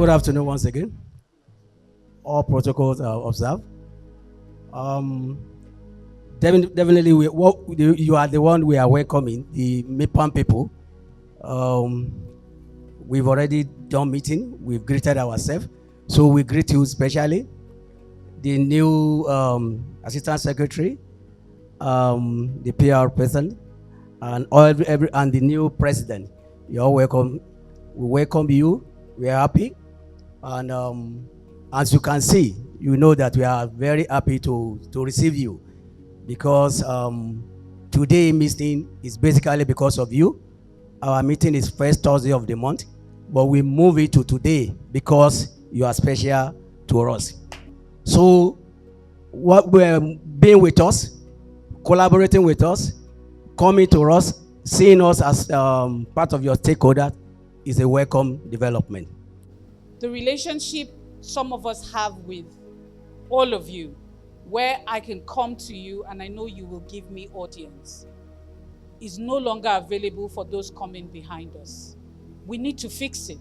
Good afternoon once again. All protocols are observed. Um, Definitely, you are the one we are welcoming, the Mipan people. Um, we've already done meeting. We've greeted ourselves. So we greet you especially, the new Assistant Secretary, the PR person, and and the new President. You're all welcome. We welcome you. We are happy. And as you can see, you know that we are very happy to receive you, because today meeting is basically because of you. Our meeting is first Thursday of the month, but we move it to today because you are special to us. So what we're being with us, collaborating with us, coming to us, seeing us as part of your stakeholder is a welcome development. The relationship some of us have with all of you, where I can come to you and I know you will give me audience, is no longer available for those coming behind us. We need to fix it.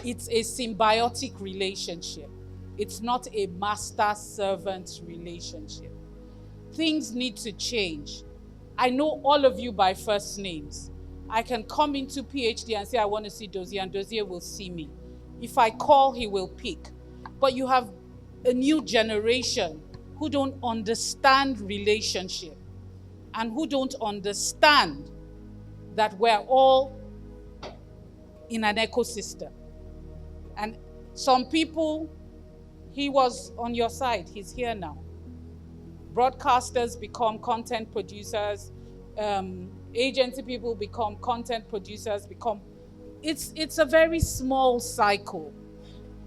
It's a symbiotic relationship. It's not a master-servant relationship. Things need to change. I know all of you by first names. I can come into PhD and say, I want to see Dozie, and Dozie will see me. If I call, he will pick. But you have a new generation who don't understand relationship and who don't understand that we're all in an ecosystem. And some people, he was on your side, he's here now. Broadcasters become content producers, agency people become content producers, it's a very small cycle.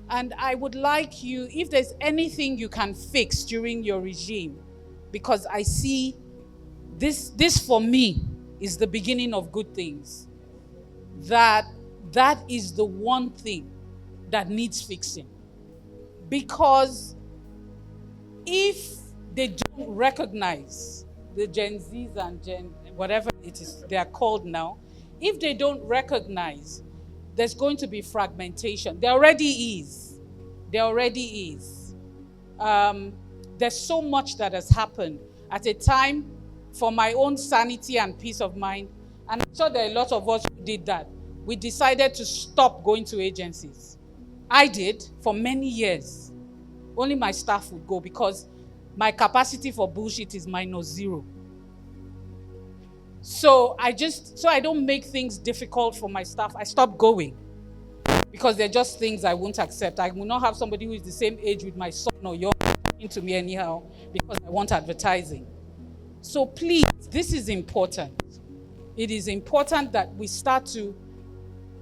And I would like you, if there's anything you can fix during your regime, because I see this for me is the beginning of good things, that is the one thing that needs fixing. Because if they don't recognize the Gen Zs and whatever it is they are called now, if they don't recognize, there's going to be fragmentation. There already is. There's so much that has happened at a time for my own sanity and peace of mind. And I'm sure there are a lot of us who did that. We decided to stop going to agencies. I did for many years. Only my staff would go because my capacity for bullshit is -0. So I don't make things difficult for my staff. I stopped going because they're just things I won't accept. I will not have somebody who is the same age with my son or younger talking to me anyhow because I want advertising. So please, this is important. It is important that we start to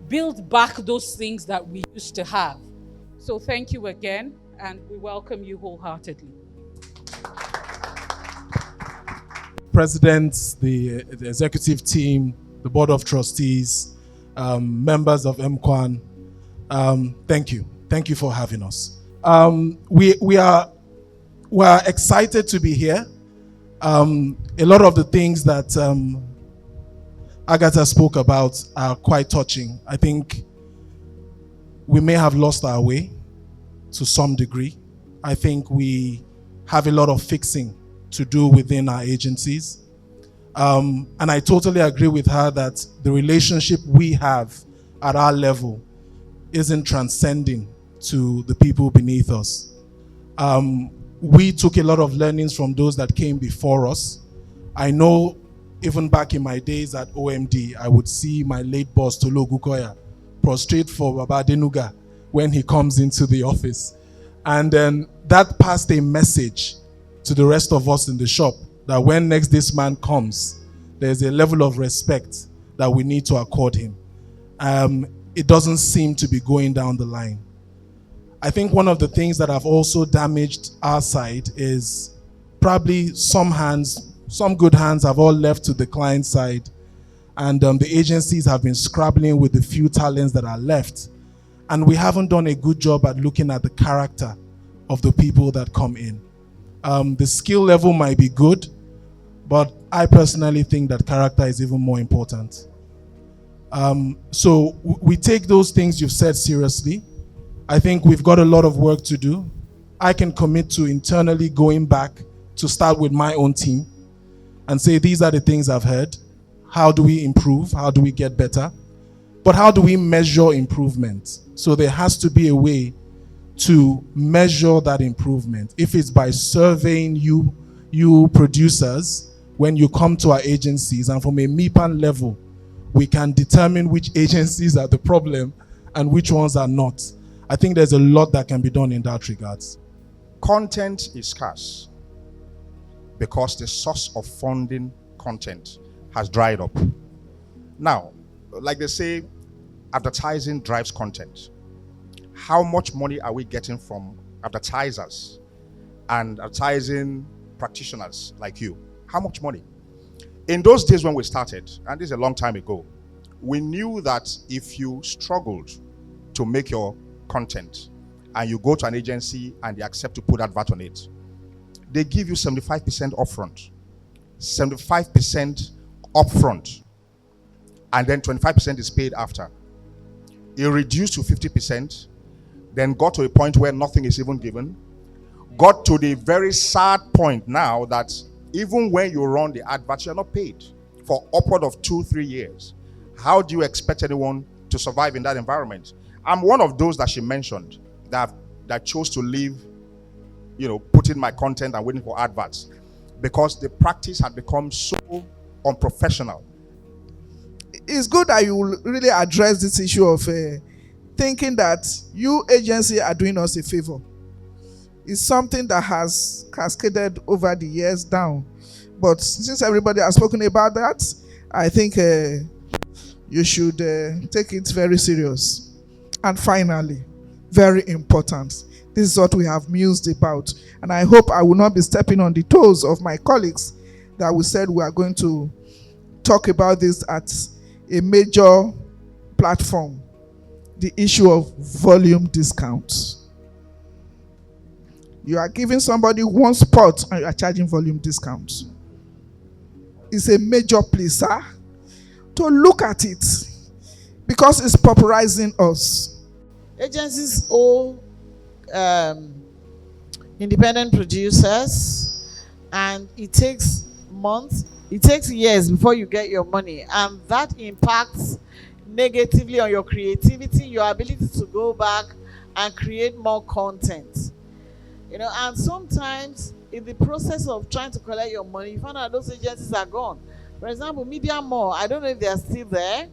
build back those things that we used to have. So thank you again, and we welcome you wholeheartedly. Presidents, the executive team, the board of trustees, members of Emcoan, thank you. Thank you for having us. We are excited to be here. A lot of the things that Agatha spoke about are quite touching. I think we may have lost our way to some degree. I think we have a lot of fixing to do within our agencies. And I totally agree with her that the relationship we have at our level isn't transcending to the people beneath us. We took a lot of learnings from those that came before us. I know even back in my days at OMD, I would see my late boss, Tolo Gukoya, prostrate for Baba Denuga when he comes into the office. And then that passed a message to the rest of us in the shop that when next this man comes, there's a level of respect that we need to accord him. It doesn't seem to be going down the line. I think one of the things that have also damaged our side is probably some good hands have all left to the client side, and the agencies have been scrabbling with the few talents that are left. And we haven't done a good job at looking at the character of the people that come in. The skill level might be good, but I personally think that character is even more important. So we take those things you've said seriously. I think we've got a lot of work to do. I can commit to internally going back to start with my own team and say, these are the things I've heard. How do we improve? How do we get better? But how do we measure improvement? So there has to be a way to measure that improvement. If it's by surveying you producers, when you come to our agencies, and from a Mipan level, we can determine which agencies are the problem and which ones are not. I think there's a lot that can be done in that regards. Content is scarce because the source of funding content has dried up. Now, like they say, advertising drives content. How much money are we getting from advertisers and advertising practitioners like you? How much money? In those days when we started, and this is a long time ago, we knew that if you struggled to make your content and you go to an agency and they accept to put advert on it, they give you 75% upfront. 75% upfront. And then 25% is paid after. It reduced to 50%, then got to a point where nothing is even given. Got to the very sad point now that even when you run the advert, you're not paid for upward of 2-3 years. How do you expect anyone to survive in that environment? I'm one of those that she mentioned that chose to leave, putting my content and waiting for adverts because the practice had become so unprofessional. It's good that you really address this issue of thinking that you agency are doing us a favor. It's something that has cascaded over the years down. But since everybody has spoken about that, I think you should take it very serious. And finally, very important, this is what we have mused about. And I hope I will not be stepping on the toes of my colleagues that we said we are going to talk about this at a major platform. The issue of volume discounts. You are giving somebody one spot and you are charging volume discounts. It's a major place, sir, to look at it because it's pauperizing us. Agencies owe independent producers, and it takes months, it takes years before you get your money, and that impacts negatively on your creativity, your ability to go back and create more content. And sometimes in the process of trying to collect your money, you find out those agencies are gone. For example, Media Mall, I don't know if they are still there,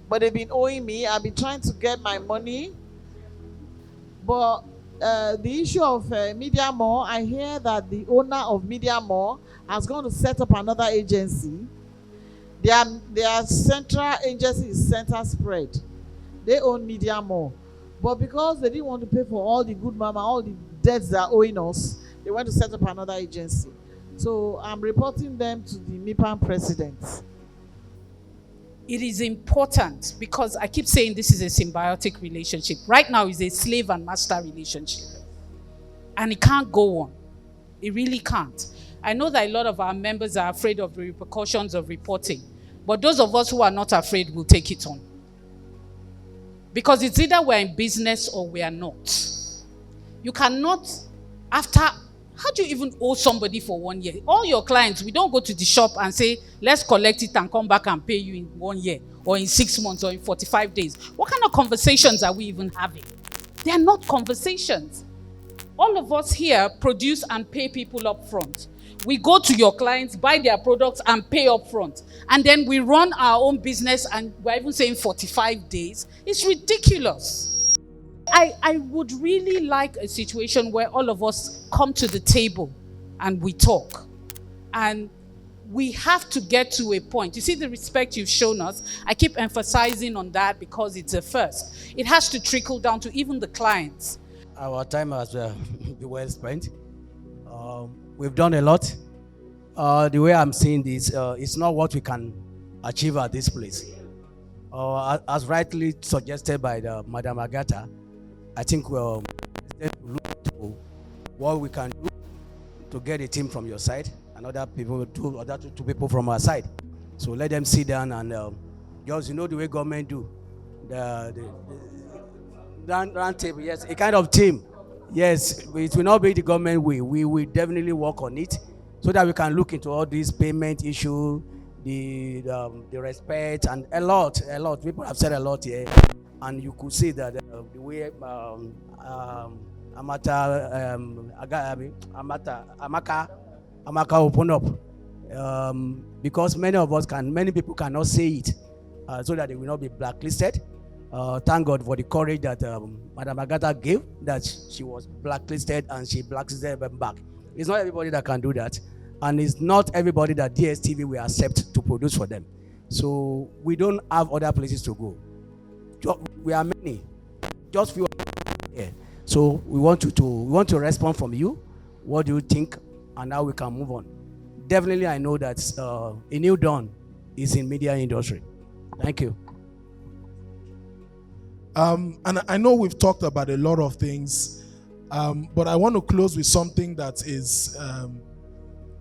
but they've been owing me. I've been trying to get my money. But the issue of Media Mall, I hear that the owner of Media Mall has gone to set up another agency. Their central agency is Center Spread. They own Media Mall. But because they didn't want to pay for all the good mama, all the debts they are owing us, they went to set up another agency. So I'm reporting them to the Mipan president. It is important because I keep saying this is a symbiotic relationship. Right now it's a slave and master relationship. And it can't go on. It really can't. I know that a lot of our members are afraid of the repercussions of reporting. But those of us who are not afraid will take it on. Because it's either we're in business or we are not. You cannot, how do you even owe somebody for 1 year? All your clients, we don't go to the shop and say, let's collect it and come back and pay you in 1 year, or in 6 months, or in 45 days. What kind of conversations are we even having? They are not conversations. All of us here produce and pay people up front. We go to your clients, buy their products and pay up front. And then we run our own business and we're even saying 45 days. It's ridiculous. I would really like a situation where all of us come to the table and we talk. And we have to get to a point. You see the respect you've shown us? I keep emphasizing on that because it's a first. It has to trickle down to even the clients. Our time has been well spent. We've done a lot. The way I'm seeing this, it's not what we can achieve at this place. As rightly suggested by Madam Agatha, I think we'll look to what we can do to get a team from your side and other two people from our side. So let them sit down and Just the way government do. The round table, yes, a kind of team. Yes, it will not be the government way. We will definitely work on it so that we can look into all these payment issue, the respect, and a lot. People have said a lot here, and you could see that the way Amaka open up, because many people cannot say it, so that they will not be blacklisted. Thank God for the courage that Madam Agatha gave, that she was blacklisted and she blacklisted them back. It's not everybody that can do that, and it's not everybody that DSTV will accept to produce for them. So we don't have other places to go. We are many, just few here. So we want to respond from you. What do you think, and how we can move on? Definitely, I know that a new dawn is in media industry. Thank you. And I know we've talked about a lot of things, but I want to close with something that is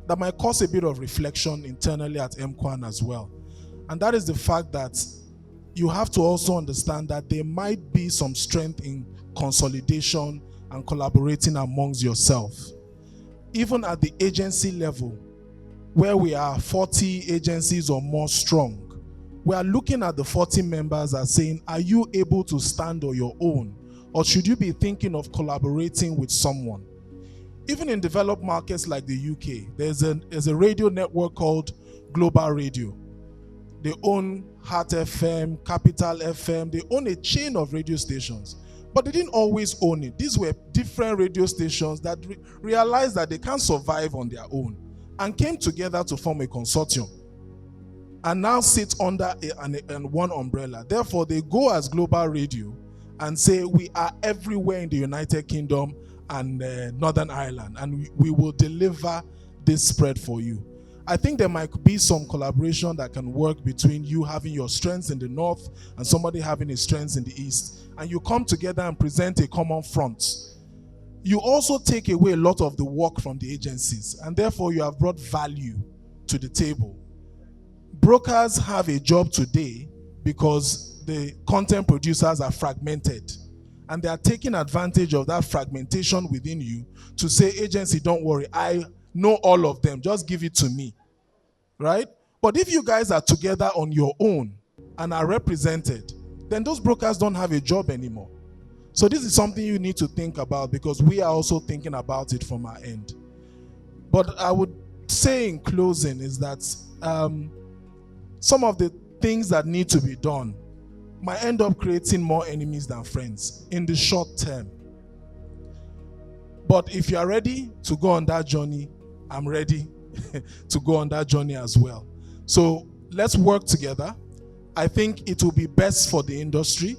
that might cause a bit of reflection internally at Emcoan as well. And that is the fact that you have to also understand that there might be some strength in consolidation and collaborating amongst yourself. Even at the agency level, where we are 40 agencies or more strong, we are looking at the 40 members as saying, are you able to stand on your own? Or should you be thinking of collaborating with someone? Even in developed markets like the UK, there's a radio network called Global Radio. They own Heart FM, Capital FM. They own a chain of radio stations. But they didn't always own it. These were different radio stations that realized that they can't survive on their own and came together to form a consortium and now sit under one umbrella. Therefore, they go as Global Radio and say, we are everywhere in the United Kingdom and Northern Ireland, and we will deliver this spread for you. I think there might be some collaboration that can work between you having your strengths in the north and somebody having his strengths in the east, and you come together and present a common front. You also take away a lot of the work from the agencies, and therefore you have brought value to the table. Brokers have a job today because the content producers are fragmented, and they are taking advantage of that fragmentation within you to say, agency, don't worry, I know all of them, just give it to me, right? But if you guys are together on your own and are represented, then those brokers don't have a job anymore. So this is something you need to think about, because we are also thinking about it from our end. But I would say in closing is that some of the things that need to be done might end up creating more enemies than friends in the short term. But if you are ready to go on that journey, I'm ready to go on that journey as well. So let's work together. I think it will be best for the industry.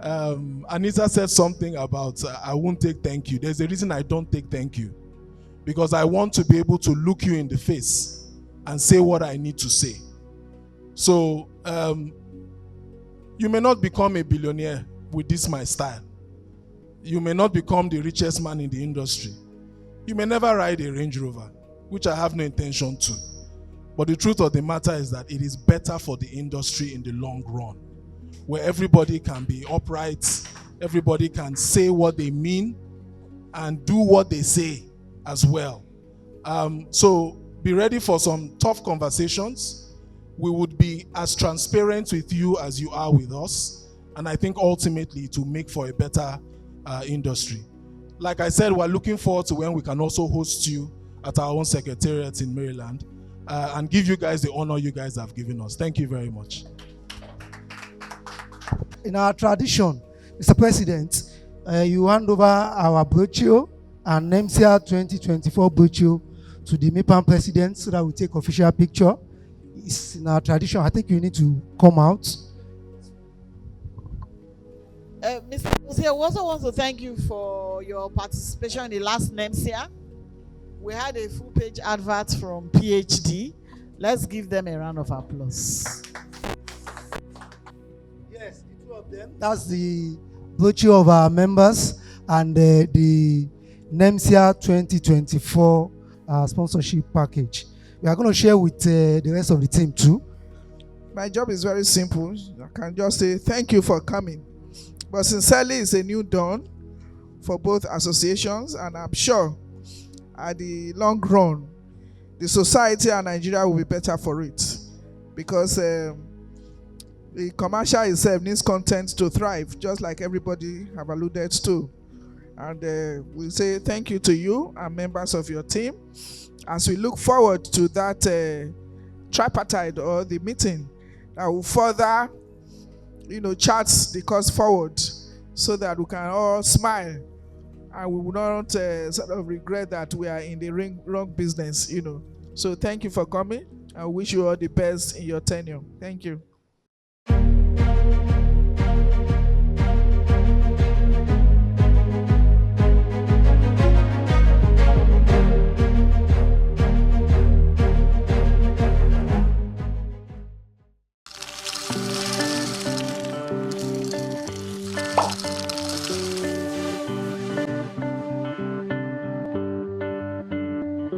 Anita said something about I won't take thank you. There's a reason I don't take thank you, because I want to be able to look you in the face and say what I need to say. So you may not become a billionaire with this my style. You may not become the richest man in the industry. You may never ride a Range Rover, which I have no intention to. But the truth of the matter is that it is better for the industry in the long run, where everybody can be upright, everybody can say what they mean and do what they say as well. So be ready for some tough conversations. We would be as transparent with you as you are with us. And I think ultimately it will make for a better industry. Like I said, we're looking forward to when we can also host you at our own secretariat in Maryland and give you guys the honor you guys have given us. Thank you very much. In our tradition, Mr. President, you hand over our brochure and NEMSIA 2024 brochure to the Mipan president so that we take official picture. It's in our tradition. I think you need to come out. Mr. Jose, we also want to thank you for your participation in the last NEMSIA. We had a full-page advert from PhD. Let's give them a round of applause. Yes, the two of them. That's the brochure of our members and the NEMSIA 2024 sponsorship package. We are going to share with the rest of the team too. My job is very simple. I can just say thank you for coming. But sincerely, it's a new dawn for both associations, and I'm sure at the long run, the society and Nigeria will be better for it, because the commercial itself needs content to thrive, just like everybody have alluded to. And we say thank you to you and members of your team as we look forward to that tripartite, or the meeting that will further, chart the course forward, so that we can all smile and we will not sort of regret that we are in the wrong business. So thank you for coming. I wish you all the best in your tenure. Thank you.